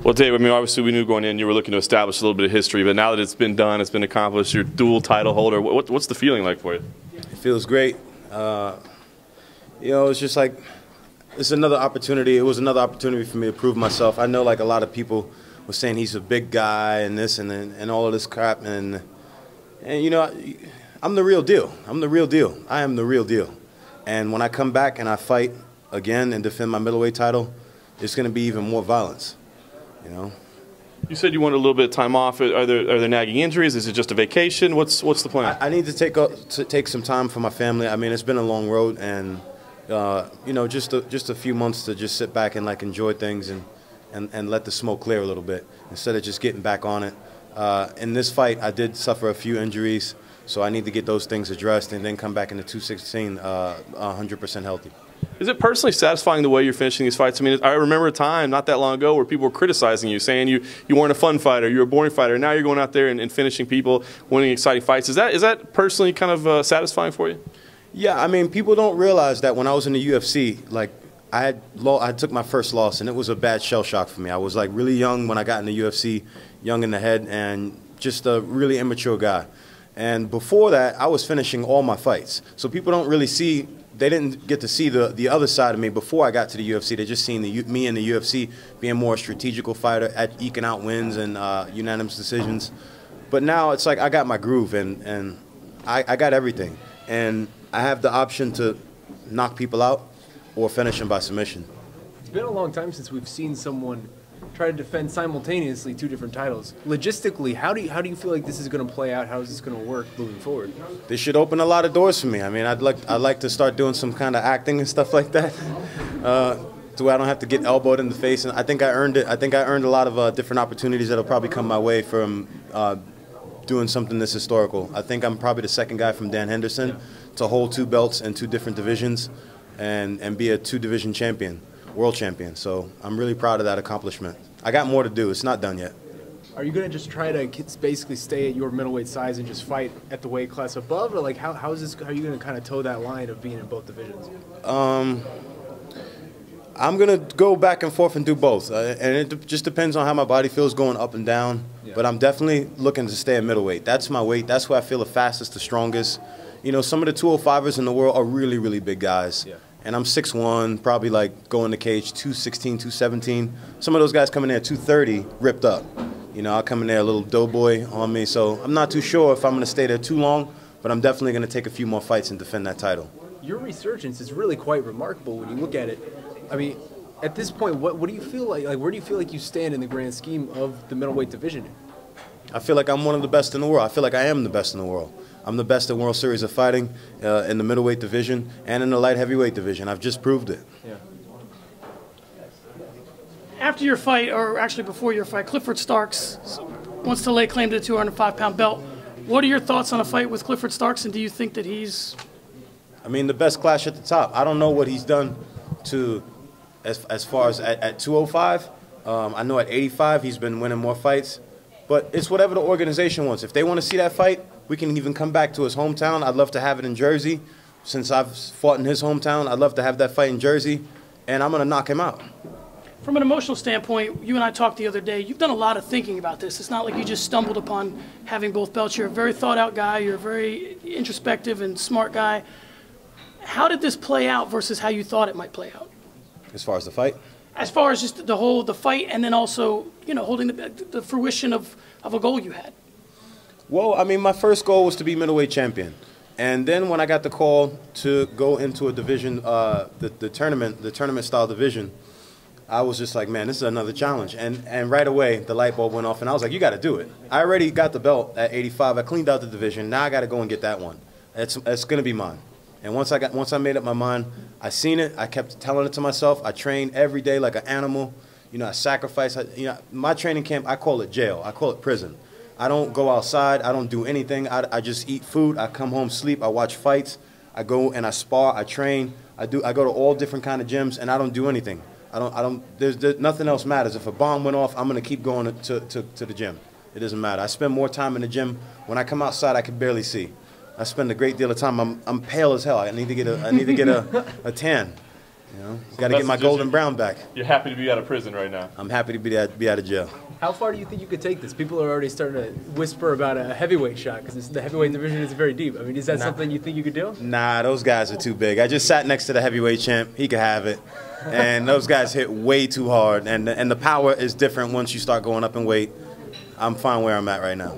Well, Dave, I mean, obviously we knew going in you were looking to establish a little bit of history, but now that it's been done, it's been accomplished, you're dual title holder. What's the feeling like for you? It feels great. It's just like it's another opportunity. It was another opportunity for me to prove myself. I know, like, a lot of people were saying he's a big guy and this and all of this crap, and I'm the real deal. I'm the real deal. I am the real deal. And when I come back and I fight again and defend my middleweight title, it's going to be even more violence. You said you wanted a little bit of time off. Are there nagging injuries? Is it just a vacation? What's the plan? I need to take some time for my family. I mean, it's been a long road, and just a few months to just sit back and like enjoy things and let the smoke clear a little bit instead of just getting back on it. In this fight, I did suffer a few injuries, so I need to get those things addressed and then come back into 216 100% healthy. Is it personally satisfying the way you're finishing these fights? I mean, I remember a time not that long ago where people were criticizing you, saying you weren't a fun fighter, you were a boring fighter. Now you're going out there and finishing people, winning exciting fights. Is that personally kind of satisfying for you? Yeah, I mean, people don't realize that when I was in the UFC, like, I took my first loss, and it was a bad shell shock for me. I was, like, really young when I got in the UFC, young in the head, and just a really immature guy. And before that, I was finishing all my fights. So people don't really see. They didn't get to see the other side of me before I got to the UFC. They just seen me in the UFC being more a strategical fighter, at eking out wins and unanimous decisions. But now it's like I got my groove, and I got everything. And I have the option to knock people out or finish them by submission. It's been a long time since we've seen someone try to defend simultaneously two different titles. Logistically, how do you feel like this is going to play out? How is this going to work moving forward? This should open a lot of doors for me. I mean, I'd like to start doing some kind of acting and stuff like that, to where I don't have to get elbowed in the face. And I think I earned it. I think I earned a lot of different opportunities that'll probably come my way from doing something this historical. I think I'm probably the second guy from Dan Henderson to hold 2 belts in 2 different divisions and be a 2-division champion. World champion. So I'm really proud of that accomplishment. I got more to do. It's not done yet. Are you going to just try to basically stay at your middleweight size and just fight at the weight class above, or like how are you going to kind of toe that line of being in both divisions? I'm going to go back and forth and do both, and it just depends on how my body feels going up and down. Yeah. But I'm definitely looking to stay at middleweight. That's my weight. That's where I feel the fastest, the strongest. Some of the 205ers in the world are really, really big guys. Yeah. And I'm 6'1", probably like going to cage 216, 217. Some of those guys come in there at 230, ripped up. I'll come in there a little doughboy on me. So I'm not too sure if I'm going to stay there too long, but I'm definitely going to take a few more fights and defend that title. Your resurgence is really quite remarkable when you look at it. I mean, at this point, what do you feel like? Like, where do you feel like you stand in the grand scheme of the middleweight division? I feel like I'm one of the best in the world. I feel like I am the best in the world. I'm the best in World Series of Fighting, in the middleweight division, and in the light heavyweight division. I've just proved it. Yeah. After your fight, or actually before your fight, Clifford Starks wants to lay claim to the 205-pound belt. What are your thoughts on a fight with Clifford Starks, and do you think that he's... I mean, the best clash at the top. I don't know what he's done as far as at 205. I know at 85 he's been winning more fights. But it's whatever the organization wants. If they want to see that fight, we can even come back to his hometown. I'd love to have it in Jersey. Since I've fought in his hometown, I'd love to have that fight in Jersey, and I'm going to knock him out. From an emotional standpoint, you and I talked the other day. You've done a lot of thinking about this. It's not like you just stumbled upon having both belts. You're a very thought-out guy. You're a very introspective and smart guy. How did this play out versus how you thought it might play out? As far as the fight? As far as just the fight, and then also, holding the fruition of a goal you had. Well, I mean, my first goal was to be middleweight champion. And then when I got the call to go into a division, the tournament style division, I was just like, man, this is another challenge. And right away, the light bulb went off, and I was like, you got to do it. I already got the belt at 85. I cleaned out the division. Now I got to go and get that one. It's going to be mine. And once I made up my mind, I seen it. I kept telling it to myself. I trained every day like an animal. I sacrifice. My training camp, I call it jail. I call it prison. I don't go outside. I don't do anything. I just eat food. I come home, sleep. I watch fights. I go and I spar. I train. I go to all different kind of gyms, and I don't do anything. There's nothing else matters. If a bomb went off, I'm gonna keep going to the gym. It doesn't matter. I spend more time in the gym. When I come outside, I can barely see. I spend a great deal of time. I'm pale as hell. I need to get a tan. You know, got to get my golden brown back. You're happy to be out of prison right now. I'm happy to be out of jail. How far do you think you could take this? People are already starting to whisper about a heavyweight shot because the heavyweight division is very deep. I mean, is that something you think you could do? Nah, those guys are too big. I just sat next to the heavyweight champ. He could have it. And those guys hit way too hard. And the power is different once you start going up in weight. I'm fine where I'm at right now.